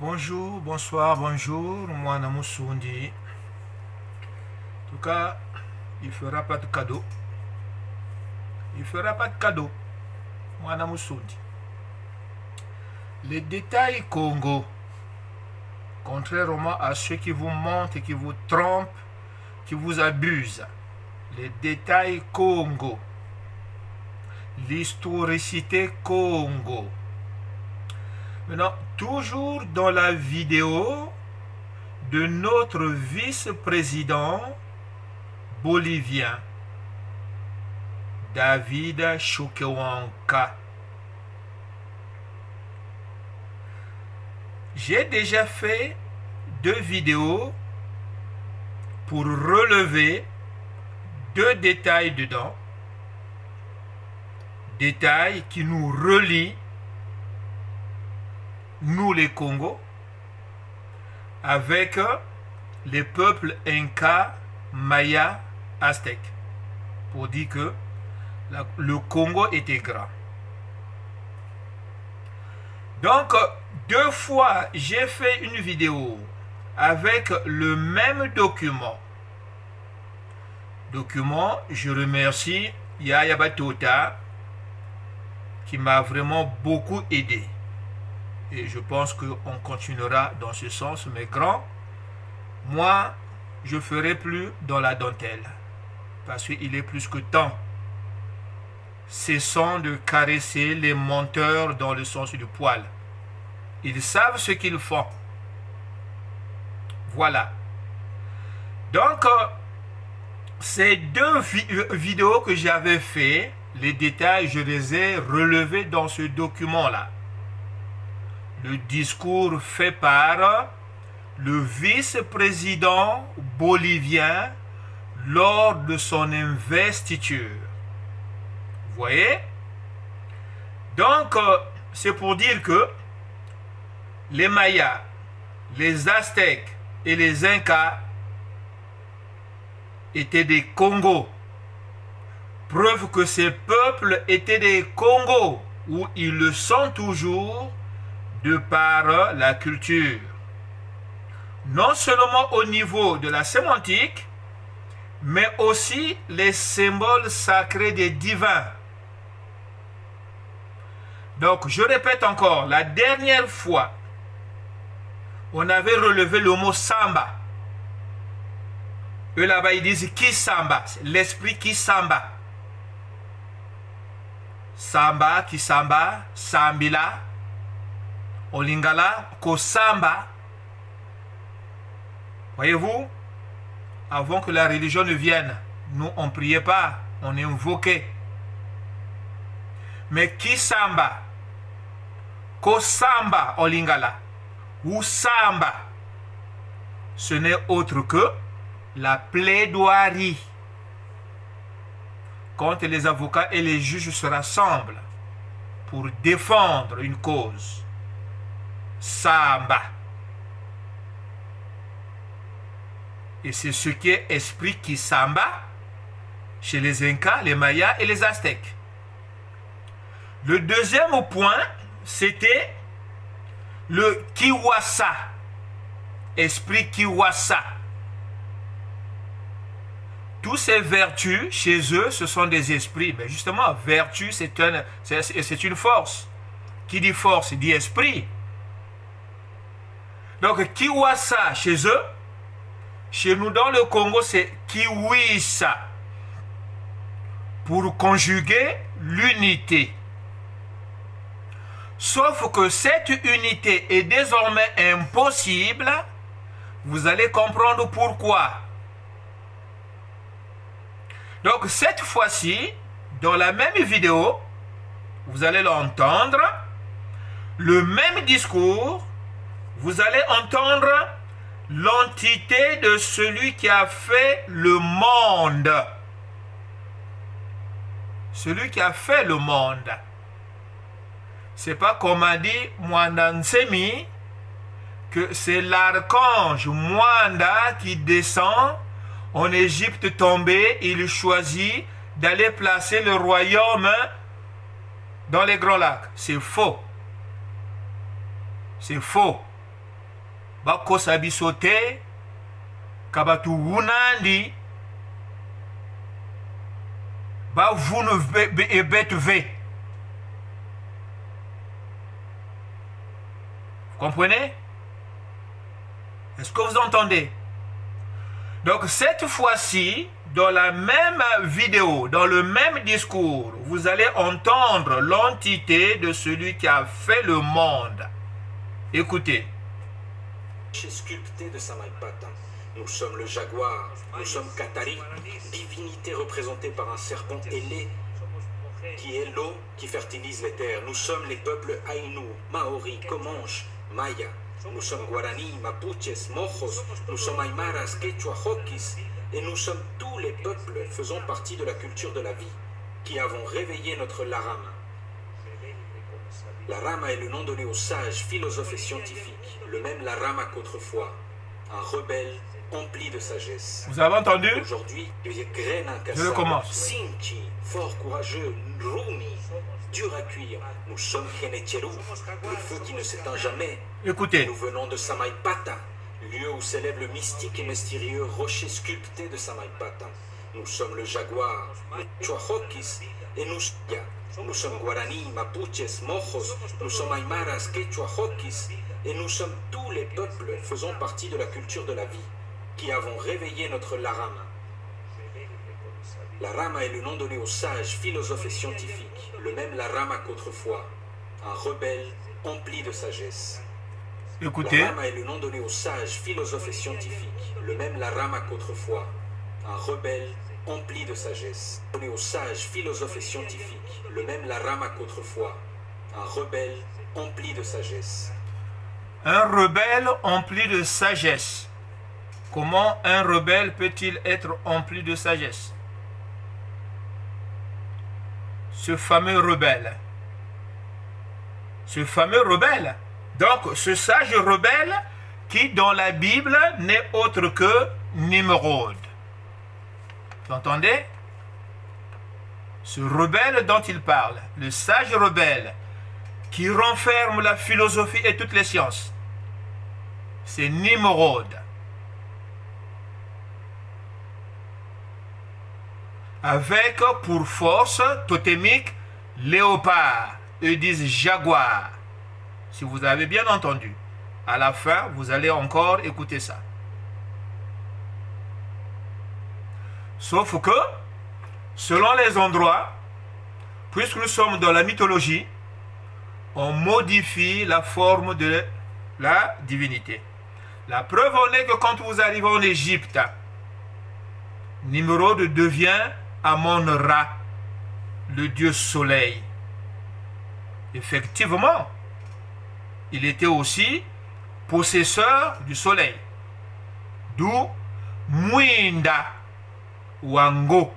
Bonjour, bonsoir, bonjour, moi Namou Soundi. En tout cas, il ne fera pas de cadeau. Il ne fera pas de cadeau, moi Namou Soundi. Les détails Congo, contrairement à ceux qui vous mentent, qui vous trompent, qui vous abusent, les détails Congo, l'historicité Congo. Maintenant, toujours dans la vidéo de notre vice-président bolivien, David Choquehuanca. J'ai déjà fait 2 vidéos pour relever 2 détails dedans. Détails qui nous relient, nous les Congos, avec les peuples Inca, Maya, Aztèques. Pour dire que le Congo était grand. Donc, 2 fois, j'ai fait une vidéo avec le même document. Je remercie Yaya Batota qui m'a vraiment beaucoup aidé. Et je pense qu'on continuera dans ce sens, mais grand, moi, je ferai plus dans la dentelle. Parce qu'il est plus que temps. Cessons de caresser les menteurs dans le sens du poil. Ils savent ce qu'ils font. Voilà. Donc, ces 2 vidéos que j'avais fait, les détails, je les ai relevés dans ce document-là. Le discours fait par le vice-président bolivien lors de son investiture. Vous voyez? Donc, c'est pour dire que les Mayas, les Aztèques et les Incas étaient des Congos. Preuve que ces peuples étaient des Congos, où ils le sont toujours de par la culture. Non seulement au niveau de la sémantique, mais aussi les symboles sacrés des divins. Donc, je répète encore, la dernière fois, on avait relevé le mot samba. Eux là-bas, ils disent qui samba, l'esprit qui samba. Samba, qui samba, sambila, olingala, kosamba. Voyez-vous, avant que la religion ne vienne, nous on ne priait pas, on invoquait. Mais qui samba, kosamba, olingala, ou samba, ce n'est autre que la plaidoirie. Quand les avocats et les juges se rassemblent pour défendre une cause. Samba. Et c'est ce qui est esprit qui samba chez les Incas, les Mayas et les Aztèques. Le deuxième point, c'était le Kiwasa. Esprit Kiwasa. Tous ces vertus, chez eux, ce sont des esprits. Mais justement, vertu, c'est une force. Qui dit force, dit esprit. Donc, Kiwasa, chez eux, chez nous dans le Congo, c'est Kiwisa. Pour conjuguer l'unité. Sauf que cette unité est désormais impossible. Vous allez comprendre pourquoi. Donc cette fois-ci, dans la même vidéo, vous allez l'entendre, le même discours, vous allez entendre l'entité de celui qui a fait le monde. Celui qui a fait le monde. C'est pas comme a dit Mwanda Nsemi, que c'est l'archange Mwanda qui descend en Égypte tombée, il choisit d'aller placer le royaume dans les Grands Lacs. C'est faux. C'est faux. bakosa biso te kabatu wunandi bavunu ebetu ve. Vous comprenez? Est-ce que vous entendez? Donc cette fois-ci, dans la même vidéo, dans le même discours, vous allez entendre l'entité de celui qui a fait le monde. Écoutez. Sculpté de Samaipata. Nous sommes le jaguar, nous sommes Katari, divinité représentée par un serpent ailé qui est l'eau qui fertilise les terres. Nous sommes les peuples Ainu, Maori, Comanche, Maya. Nous sommes Guarani, Mapuches, Mojos, nous sommes Aymaras, Quechua, Hoquis, et nous sommes tous les peuples faisant partie de la culture de la vie, qui avons réveillé notre Larama. Larama est le nom donné aux sages, philosophes et scientifiques, le même Larama qu'autrefois, un rebelle empli de sagesse. Vous avez entendu? Aujourd'hui, je commence. Sinchi, fort courageux, Rumi, dur à cuire. Nous sommes Kenecheru, le feu qui ne s'éteint jamais. Écoutez. Nous venons de Samaipata, lieu où s'élève le mystique et mystérieux rocher sculpté de Samaipata. Nous sommes le jaguar, le Chuahokis, et nous sommes Guarani, Mapuches, Mojos, nous sommes Aymaras, Quechua, Hoquis, et nous sommes tous les peuples faisant partie de la culture de la vie, qui avons réveillé notre Larama. Larama est le nom donné aux sages, philosophes et scientifiques, le même Larama qu'autrefois, un rebelle empli de sagesse. Écoutez. Larama est le nom donné aux sages, philosophes et scientifiques, le même Larama qu'autrefois, un rebelle empli de sagesse. Donné aux sages, philosophes et scientifiques, le même Larama qu'autrefois, un rebelle empli de sagesse. Un rebelle empli de sagesse. Comment un rebelle peut-il être empli de sagesse? Ce fameux rebelle. Ce fameux rebelle. Donc, ce sage rebelle qui, dans la Bible, n'est autre que Nimrod. Vous entendez? Ce rebelle dont il parle, le sage rebelle qui renferme la philosophie et toutes les sciences, c'est Nimrod. Avec pour force totémique léopard. Eux disent jaguar. Si vous avez bien entendu, à la fin, vous allez encore écouter ça. Sauf que, selon les endroits, puisque nous sommes dans la mythologie, on modifie la forme de la divinité. La preuve en est que quand vous arrivez en Égypte, Nimrod devient Amon-Ra, le dieu soleil. Effectivement, il était aussi possesseur du soleil. D'où Mwinda Wango.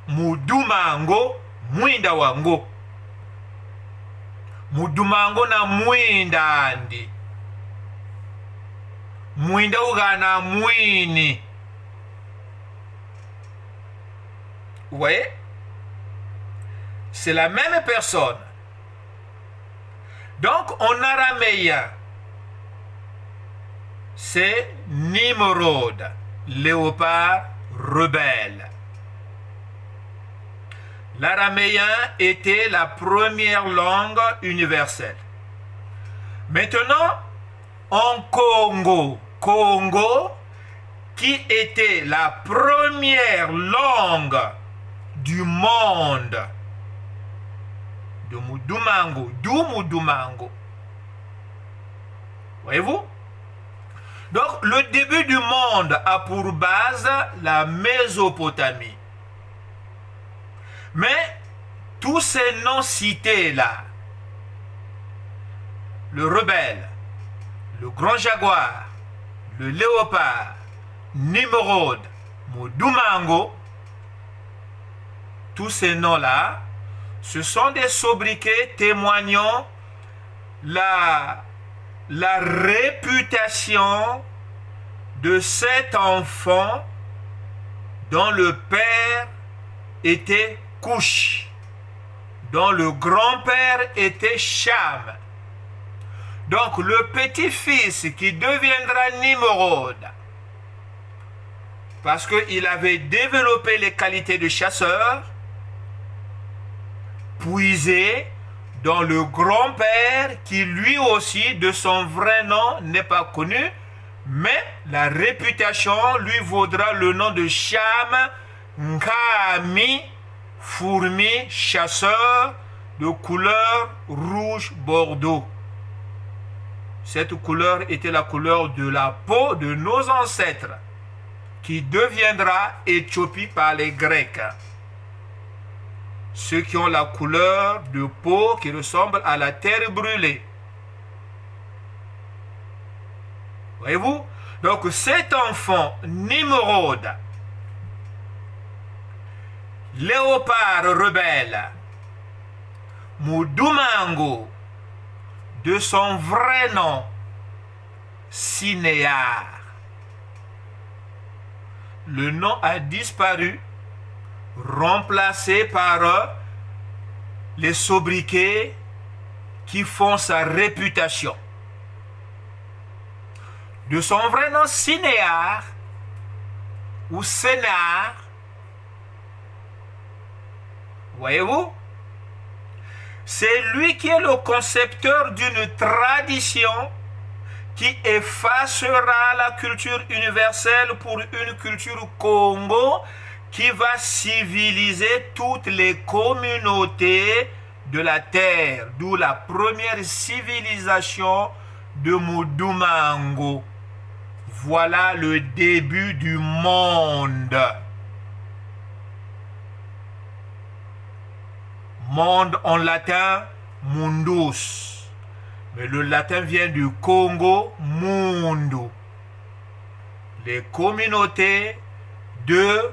Mudumango, Mwinda Wango. Mudumango na Mwinda andi. Mwinda ugana Mwini. Vous voyez? C'est la même personne. Donc, en araméen, c'est Nimrod, léopard rebelle. L'araméen était la première langue universelle. Maintenant, en Congo, qui était la première langue du monde, de Mudumango, Mudumango. Voyez-vous? Donc, le début du monde a pour base la Mésopotamie. Mais, tous ces noms cités-là, le rebelle, le grand jaguar, le léopard, Nimrod, Mudumango, tous ces noms-là, ce sont des sobriquets témoignant la réputation de cet enfant dont le père était Cush, dont le grand-père était Cham, Donc le petit-fils qui deviendra Nimrod, parce qu'il avait développé les qualités de chasseur, puisé dans le grand-père qui lui aussi, de son vrai nom, n'est pas connu, mais la réputation lui vaudra le nom de Cham, Nkami, fourmi, chasseur, de couleur rouge-bordeaux. Cette couleur était la couleur de la peau de nos ancêtres, qui deviendra Éthiopie par les Grecs. Ceux qui ont la couleur de peau qui ressemble à la terre brûlée. Voyez-vous? Donc cet enfant, Nimrod, léopard rebelle, Mudumango, de son vrai nom, Sinéar. Le nom a disparu, remplacé par les sobriquets qui font sa réputation. De son vrai nom, Sinéar, ou Sénar, voyez-vous? C'est lui qui est le concepteur d'une tradition qui effacera la culture universelle pour une culture Congo qui va civiliser toutes les communautés de la terre, d'où la première civilisation de Mudumango. Voilà le début du monde. Monde en latin, mundus. Mais le latin vient du Congo, mundo. Les communautés de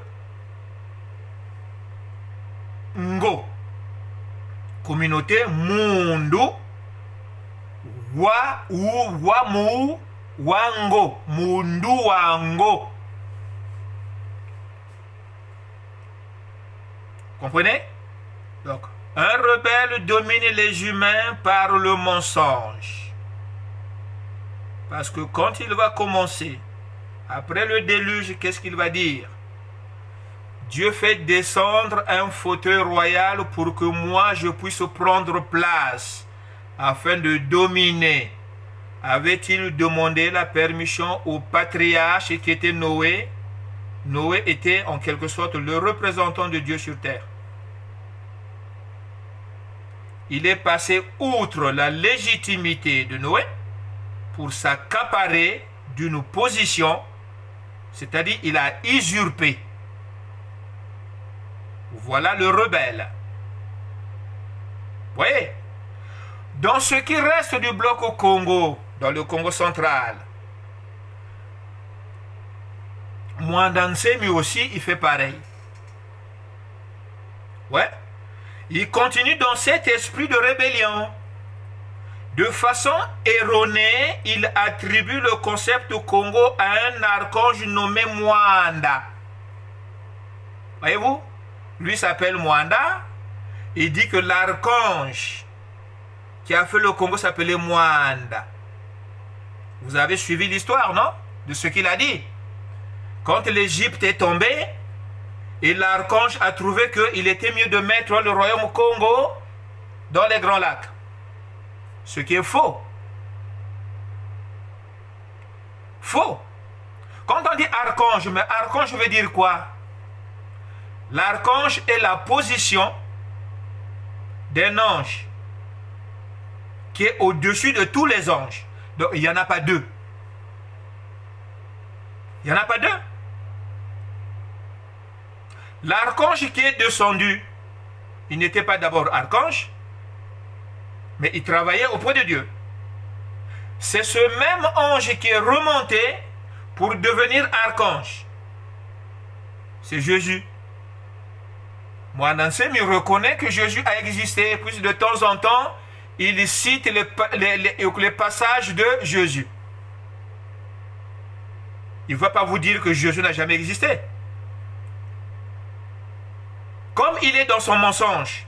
Ngo. Communauté mundo. Wa ou wamu wango. Mundu wango. Comprenez? Donc, un rebelle domine les humains par le mensonge. Parce que quand il va commencer, après le déluge, qu'est-ce qu'il va dire? Dieu fait descendre un fauteuil royal pour que moi je puisse prendre place afin de dominer. Avait-il demandé la permission au patriarche qui était Noé? Noé était en quelque sorte le représentant de Dieu sur terre. Il est passé outre la légitimité de Noé pour s'accaparer d'une position, c'est-à-dire il a usurpé. Voilà le rebelle. Vous voyez? Dans ce qui reste du bloc au Congo, dans le Congo central, Mwandansemi aussi, il fait pareil. Ouais. Il continue dans cet esprit de rébellion. De façon erronée, il attribue le concept Congo à un archange nommé Mwanda. Voyez-vous? Lui s'appelle Mwanda. Il dit que l'archange qui a fait le Congo s'appelait Mwanda. Vous avez suivi l'histoire, non? De ce qu'il a dit. Quand l'Égypte est tombée, et l'archange a trouvé qu'il était mieux de mettre le royaume Congo dans les grands lacs. Ce qui est faux. Faux. Quand on dit archange, mais archange veut dire quoi? L'archange est la position d'un ange qui est au-dessus de tous les anges. Donc il n'y en a pas deux. Il n'y en a pas deux. L'archange qui est descendu, il n'était pas d'abord archange, mais il travaillait auprès de Dieu. C'est ce même ange qui est remonté pour devenir archange. C'est Jésus. Mwandansemi reconnaît que Jésus a existé, puis de temps en temps, il cite les passages de Jésus. Il ne va pas vous dire que Jésus n'a jamais existé. Comme il est dans son mensonge,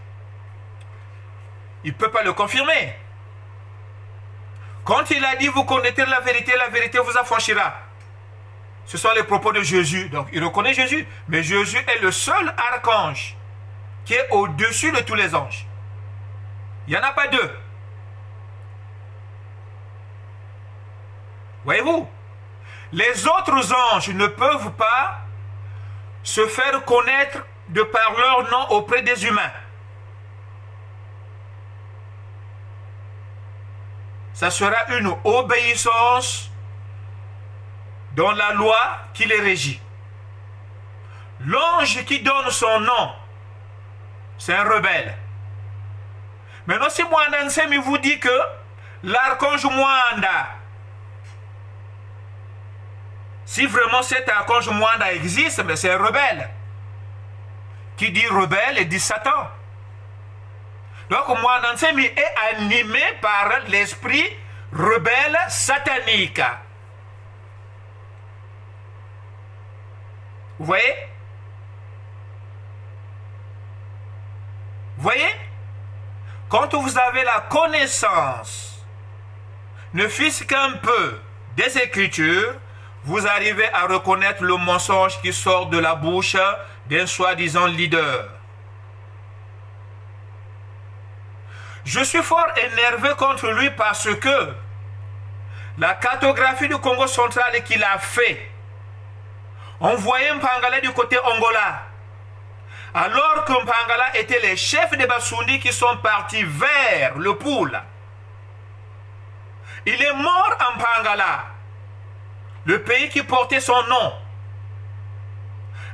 il ne peut pas le confirmer. Quand il a dit, vous connaîtrez la vérité vous affranchira. Ce sont les propos de Jésus. Donc, il reconnaît Jésus. Mais Jésus est le seul archange qui est au-dessus de tous les anges. Il n'y en a pas deux. Voyez-vous? Les autres anges ne peuvent pas se faire connaître de par leur nom auprès des humains. Ça sera une obéissance dans la loi qui les régit. L'ange qui donne son nom, c'est un rebelle. Maintenant, si Mwanda Nsemi vous dit que l'archange Mwanda, si vraiment cet archange Mwanda existe, mais c'est un rebelle. Qui dit rebelle et dit Satan. Donc Mwanda Nsemi est animé par l'esprit rebelle satanique. Vous voyez? Vous voyez? Quand vous avez la connaissance, ne fût-ce qu'un peu, des Écritures, vous arrivez à reconnaître le mensonge qui sort de la bouche d'un soi-disant leader. Je suis fort énervé contre lui parce que la cartographie du Congo central qu'il a fait, on voyait Mpangala du côté Angola. Alors que Mpangala était les chefs des Basundi qui sont partis vers le pôle. Il est mort en Mpangala, le pays qui portait son nom.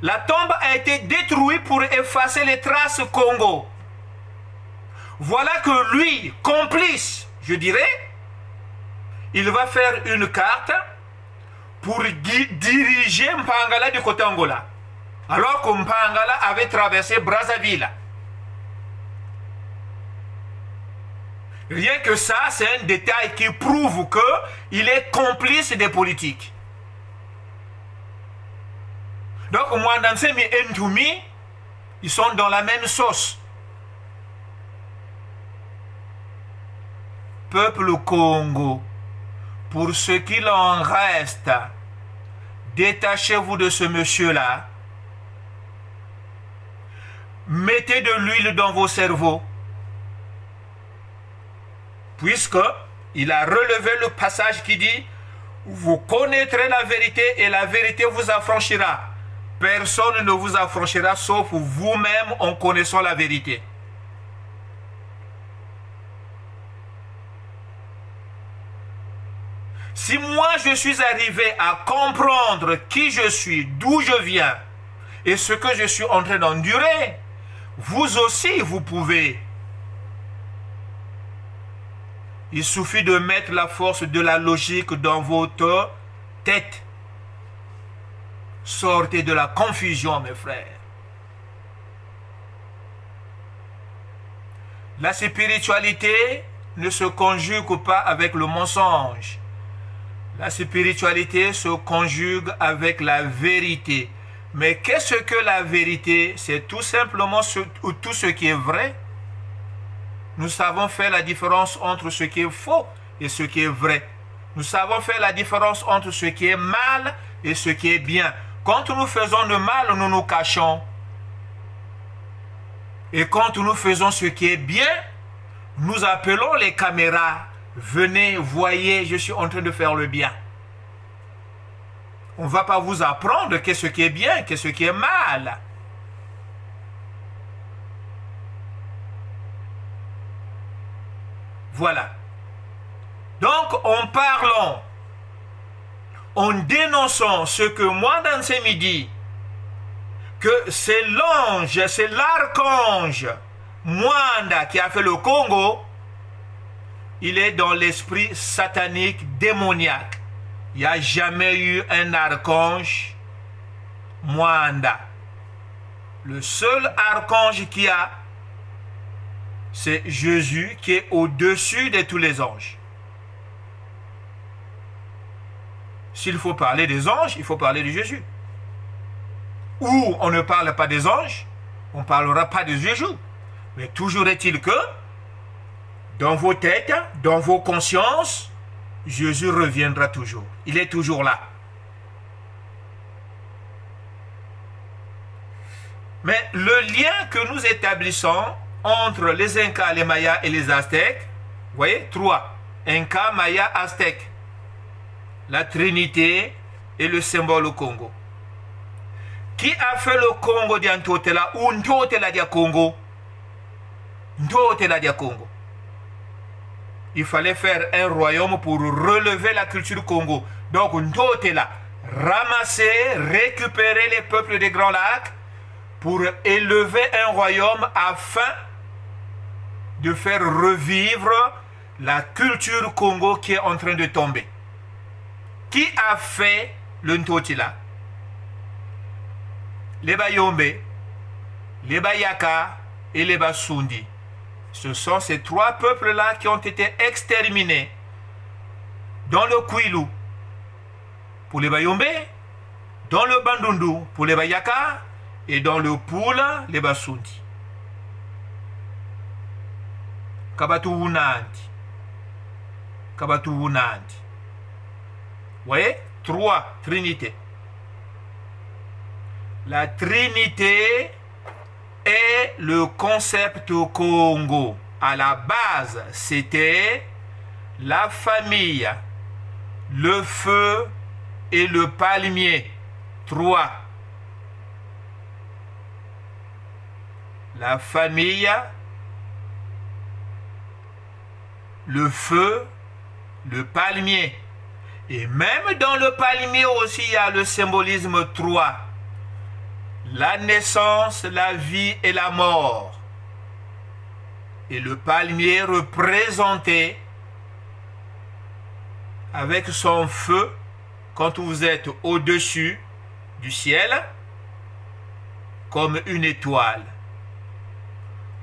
La tombe a été détruite pour effacer les traces Congo. Voilà que lui, complice, je dirais, il va faire une carte pour diriger Mpangala du côté Angola. Alors que Mpangala avait traversé Brazzaville. Rien que ça, c'est un détail qui prouve qu'il est complice des politiques. Donc, Mwanda Nsemi et Ntoumi, ils sont dans la même sauce. Peuple Congo, pour ce qu'il en reste, détachez-vous de ce monsieur-là. Mettez de l'huile dans vos cerveaux. Puisque il a relevé le passage qui dit « Vous connaîtrez la vérité et la vérité vous affranchira. » Personne ne vous affranchira sauf vous-même en connaissant la vérité. Si moi je suis arrivé à comprendre qui je suis, d'où je viens et ce que je suis en train d'endurer, vous aussi vous pouvez. Il suffit de mettre la force de la logique dans votre tête. Sortez de la confusion, mes frères. La spiritualité ne se conjugue pas avec le mensonge. La spiritualité se conjugue avec la vérité. Mais qu'est-ce que la vérité? C'est tout simplement tout ce qui est vrai. Nous savons faire la différence entre ce qui est faux et ce qui est vrai. Nous savons faire la différence entre ce qui est mal et ce qui est bien. Quand nous faisons le mal, nous nous cachons. Et quand nous faisons ce qui est bien, nous appelons les caméras. Venez, voyez, je suis en train de faire le bien. On ne va pas vous apprendre qu'est-ce qui est bien, qu'est-ce qui est mal. Voilà. Donc, en parlant, en dénonçant ce que Mwanda Nsemi dit, que c'est l'ange, c'est l'archange Mwanda qui a fait le Congo, il est dans l'esprit satanique démoniaque. Il n'y a jamais eu un archange Mwanda. Le seul archange qu'il y a, c'est Jésus qui est au-dessus de tous les anges. S'il faut parler des anges, il faut parler de Jésus. Ou on ne parle pas des anges, on ne parlera pas de Jésus. Mais toujours est-il que, dans vos têtes, dans vos consciences, Jésus reviendra toujours. Il est toujours là. Mais le lien que nous établissons entre les Incas, les Mayas et les Aztèques, vous voyez, 3. Incas, Mayas, Aztèques. La Trinité et le symbole au Congo. Qui a fait le Congo d'Antotela ou Ntotela de Congo? Ntotela de Congo. Il fallait faire un royaume pour relever la culture Congo. Donc Ntotela, ramasser, récupérer les peuples des Grands Lacs pour élever un royaume afin de faire revivre la culture Congo qui est en train de tomber. Qui a fait le Ntotela? Les Bayombe, les Bayaka et les Basundi. Ce sont ces 3 peuples-là qui ont été exterminés dans le Kwilu pour les Bayombe, dans le Bandundu pour les Bayaka et dans le Pula, les Basundi. Kabatu Wunandi. Kabatu Wunandi. Vous voyez? 3 trinités. La Trinité est le concept Congo. À la base, c'était la famille, le feu et le palmier. 3. La famille, le feu, le palmier. Et même dans le palmier aussi, il y a le symbolisme 3. La naissance, la vie et la mort. Et le palmier représenté avec son feu quand vous êtes au-dessus du ciel comme une étoile.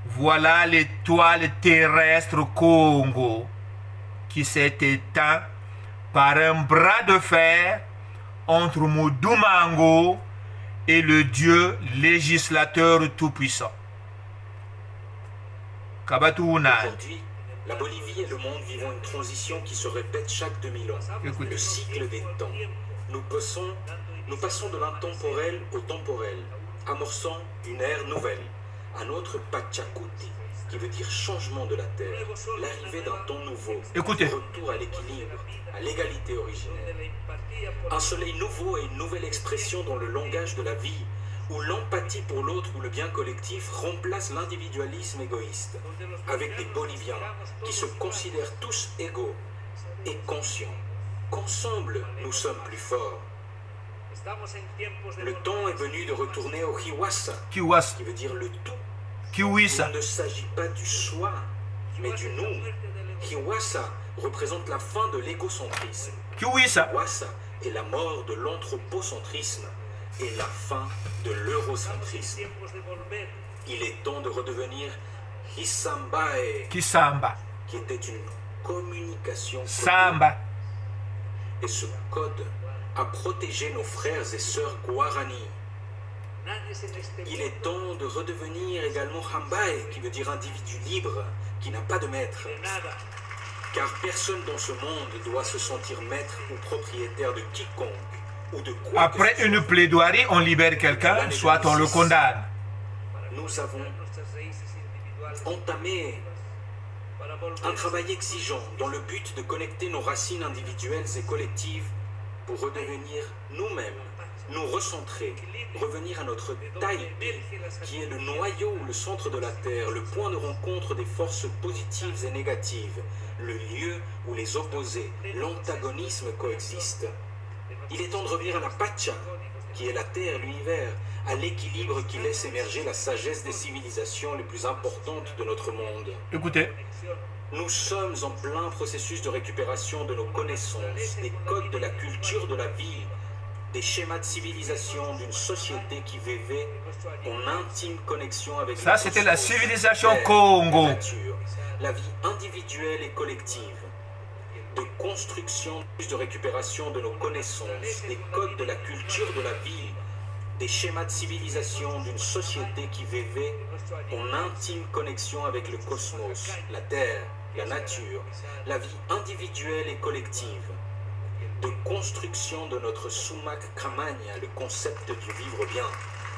Voilà l'étoile terrestre Congo qui s'est éteinte par un bras de fer entre Mudumango et le Dieu législateur tout-puissant. Aujourd'hui, la Bolivie et le monde vivent une transition qui se répète chaque 2000 ans. Écoutez. Le cycle des temps. Nous passons de l'intemporel au temporel, amorçant une ère nouvelle. Un autre Pachacuti, qui veut dire changement de la terre, l'arrivée d'un temps nouveau, Écoutez. retour à l'équilibre, à l'égalité originelle. Un soleil nouveau et une nouvelle expression dans le langage de la vie, où l'empathie pour l'autre ou le bien collectif remplace l'individualisme égoïste, avec des Boliviens qui se considèrent tous égaux et conscients qu'ensemble nous sommes plus forts. Le temps est venu de retourner au Hiwasa, Kiwasa. qui veut dire le tout. Kiwisa. Il ne s'agit pas du soi, mais du nous. Hiwasa représente la fin de l'égocentrisme. Kiwisa. Hiwasa est la mort de l'anthropocentrisme et la fin de l'eurocentrisme. Il est temps de redevenir Hisambae, Kisamba. qui était une communication codée. Samba. Et ce code a protégé nos frères et sœurs Guarani. Il est temps de redevenir également Hambae, qui veut dire individu libre, qui n'a pas de maître. Car personne dans ce monde doit se sentir maître ou propriétaire de quiconque ou de quoi Après que ce une soit. plaidoirie, on libère quelqu'un, soit on le condamne. Nous avons entamé un travail exigeant dans le but de connecter nos racines individuelles et collectives pour redevenir nous-mêmes, nous recentrer, revenir à notre Taïpi, qui est le noyau ou le centre de la Terre, le point de rencontre des forces positives et négatives, le lieu où les opposés, l'antagonisme coexistent. Il est temps de revenir à la Pacha, qui est la Terre, l'univers, à l'équilibre qui laisse émerger la sagesse des civilisations les plus importantes de notre monde. Écoutez. Nous sommes en plein processus de récupération de nos connaissances, des codes de la culture de la vie, des schémas de civilisation d'une société qui vivait en intime connexion avec Ça, le c'était la cosmos, civilisation l'air, Congo. la nature, la vie individuelle et collective, de construction, de récupération de nos connaissances, des codes de la culture de la vie, des schémas de civilisation d'une société qui vivait en intime connexion avec le cosmos, la Terre, la nature, la vie individuelle et collective, de construction de notre sumak kramanya, le concept du vivre bien,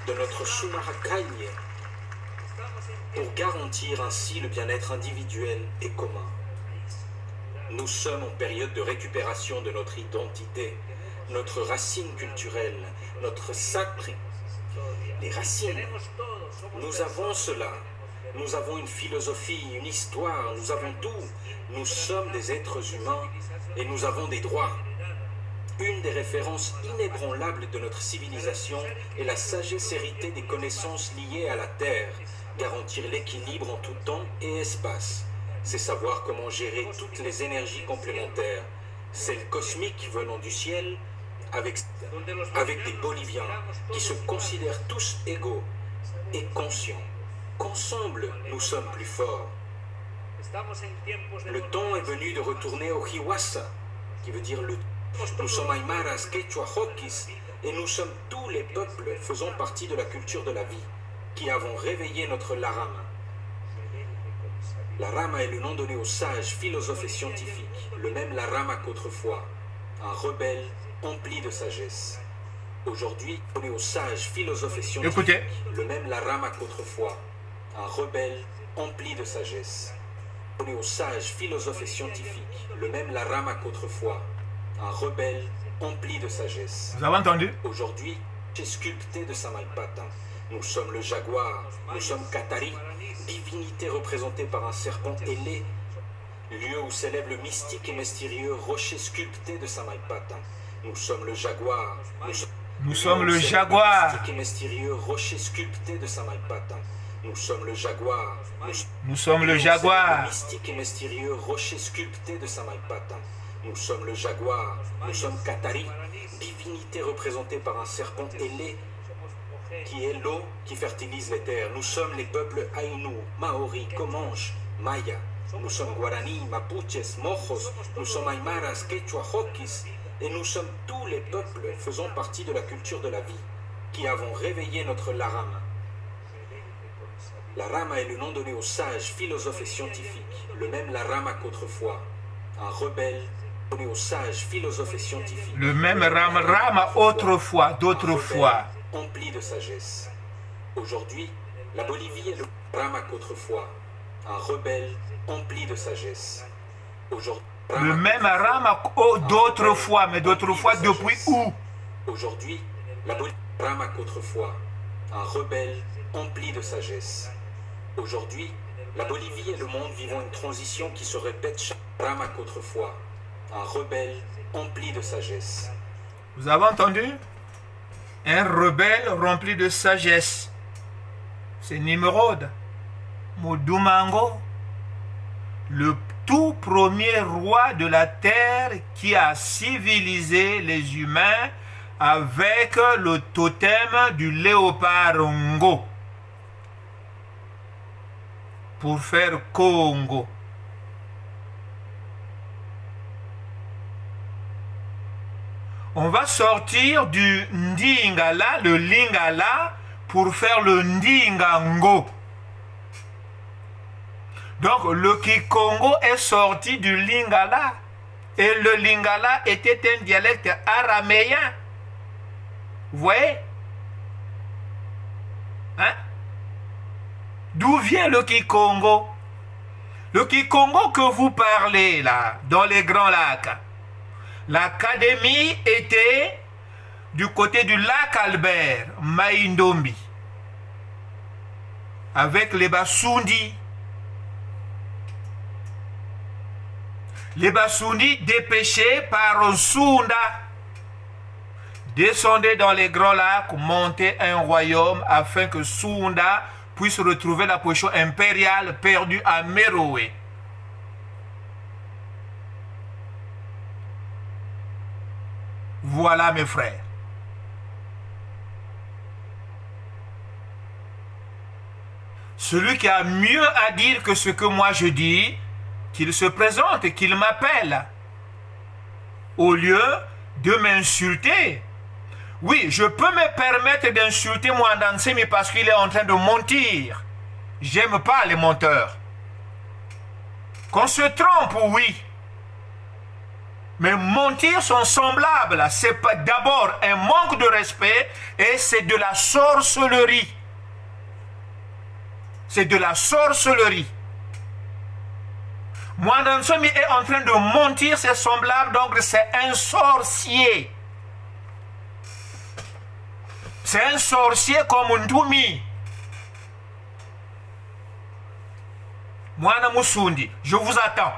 de notre sumarakanye, pour garantir ainsi le bien-être individuel et commun. Nous sommes en période de récupération de notre identité, notre racine culturelle, notre sacré. Les racines, nous avons cela. Nous avons une philosophie, une histoire, nous avons tout. Nous sommes des êtres humains et nous avons des droits. Une des références inébranlables de notre civilisation est la sagesse héritée des connaissances liées à la Terre, garantir l'équilibre en tout temps et espace. C'est savoir comment gérer toutes les énergies complémentaires, celles cosmiques venant du ciel, avec des Boliviens qui se considèrent tous égaux et conscients qu'ensemble nous sommes plus forts. Le temps est venu de retourner au Hiwasa, qui veut dire le. Nous sommes Aymaras, Quechua, Hoquis, et nous sommes tous les peuples faisant partie de la culture de la vie, qui avons réveillé notre Larama. Larama est le nom donné aux sages, philosophes et scientifiques, le même Larama qu'autrefois, un rebelle empli de sagesse. Aujourd'hui, donné aux sages, philosophes et scientifiques, le même Larama qu'autrefois, un rebelle empli de sagesse. Donné aux sages, philosophes et scientifiques, le même Larama qu'autrefois, un rebelle empli de sagesse. Vous avez entendu? Aujourd'hui, c'est sculpté de Samaipata. Nous sommes le jaguar, nous sommes Katari, divinité représentée par un serpent ailé, lieu où s'élève le mystique et mystérieux rocher sculpté de Samaipata. Nous sommes le jaguar, nous sommes le jaguar. Mystique et mystérieux rocher sculpté de Samaipata. Nous sommes le jaguar. Nous sommes le jaguar. Mystique et mystérieux rocher sculpté de Samaipata. Nous sommes le jaguar. Nous sommes Katari, divinité représentée par un serpent ailé, qui est l'eau qui fertilise les terres. Nous sommes les peuples Ainu, Maori, Comanche, Maya. Nous sommes Guarani, Mapuches, Mojos. Nous sommes Aymaras, Quechua, Hoquis. Et nous sommes tous les peuples faisant partie de la culture de la vie, qui avons réveillé notre Larama. Larama est le nom donné aux sages, philosophes et scientifiques, le même Larama qu'autrefois, un rebelle donné aux sages, philosophes et scientifiques. Le même Rama autrefois, d'autrefois. Empli de sagesse. Aujourd'hui, la Bolivie est le Rama qu'autrefois, un rebelle empli de sagesse. Aujourd'hui, le même Rama d'autrefois, mais d'autrefois depuis où? Aujourd'hui, la Bolivie Rama qu'autrefois, un rebelle empli de sagesse. Aujourd'hui, la Bolivie et le monde vivant une transition qui se répète chaque Rama qu'autrefois, un rebelle empli de sagesse. Vous avez entendu? Un rebelle rempli de sagesse. C'est Nimrod, Modumango, le tout premier roi de la terre qui a civilisé les humains avec le totem du léopard Ngo pour faire Congo. On va sortir du Ndingala, le Lingala, pour faire le Ndingango. Donc le Kikongo est sorti du Lingala. Et le Lingala était un dialecte araméen. Vous voyez? Hein? D'où vient le Kikongo? Le Kikongo que vous parlez là, dans les Grands Lacs. L'académie était du côté du lac Albert, Maïndombi, avec les Basundi. Les Basundi, dépêchés par Nsunda, descendaient dans les Grands Lacs, montaient un royaume afin que Sunda puisse retrouver la position impériale perdue à Meroé. Voilà mes frères. Celui qui a mieux à dire que ce que moi je dis, qu'il se présente et qu'il m'appelle. Au lieu de m'insulter. Oui, je peux me permettre d'insulter Mwandansemi parce qu'il est en train de mentir. J'aime pas les menteurs. Qu'on se trompe, oui. Mais mentir son semblable, c'est d'abord un manque de respect et c'est de la sorcellerie. C'est de la sorcellerie. Moi, dans ce est en train de mentir ses semblables, donc c'est un sorcier. C'est un sorcier comme Ndumi. Moi, Musundi, je vous attends.